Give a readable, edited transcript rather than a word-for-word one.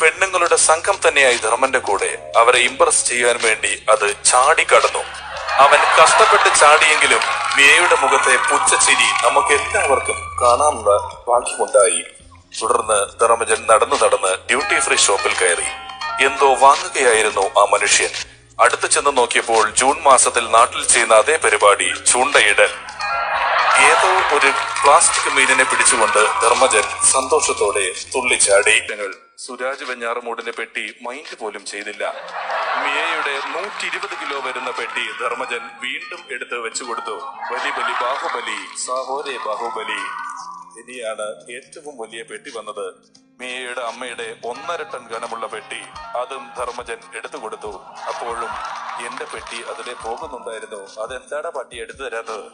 പെണ്ണുങ്ങളുടെ സംഘം തന്നെയായി ധർമ്മന്റെ കൂടെ അവരെ ഇംപ്രസ് ചെയ്യാൻ വേണ്ടി അത് ചാടിക്കടന്നു. അവൻ കഷ്ടപ്പെട്ട് ചാടിയെങ്കിലും മിയയുടെ മുഖത്തെ പുച്ഛച്ചിരി നമുക്ക് എല്ലാവർക്കും കാണാനുള്ള ഭാഗ്യമുണ്ടായി. തുടർന്ന് ധർമ്മജൻ നടന്ന് ഡ്യൂട്ടി ഫ്രീ ഷോപ്പിൽ കയറി. എന്തോ വാങ്ങുകയായിരുന്നു ആ മനുഷ്യൻ. അടുത്ത് ചെന്ന് നോക്കിയപ്പോൾ ജൂൺ മാസത്തിൽ നാട്ടിൽ ചെയ്യുന്ന അതേ പരിപാടി, ചൂണ്ടയിടൽ. ഏതോ ഒരു പ്ലാസ്റ്റിക് മീനിനെ പിടിച്ചുകൊണ്ട് ധർമ്മജൻ സന്തോഷത്തോടെ തുള്ളിച്ചാടി. സുരാജ് വെഞ്ഞാറമൂടിന്റെ പെട്ടി മൈൻഡ് പോലും ചെയ്തില്ല. മിയയുടെ 120 കിലോ വരുന്ന പെട്ടി ധർമ്മജൻ വീണ്ടും എടുത്ത് വെച്ചു കൊടുത്തു. വലി ബലി ബാഹുബലി, സാഹോരേ ബാഹുബലി. ഇനിയാണ് ഏറ്റവും വലിയ പെട്ടി വന്നത്. മിയയുടെ അമ്മയുടെ 1.5 ടൺ ഘനമുള്ള പെട്ടി. അതും ധർമ്മജൻ എടുത്തു കൊടുത്തു. അപ്പോഴും എന്റെ പെട്ടി അതിലെ പോകുന്നുണ്ടായിരുന്നു. അതെന്താണ് പട്ടി എടുത്തു തരാത്തത്?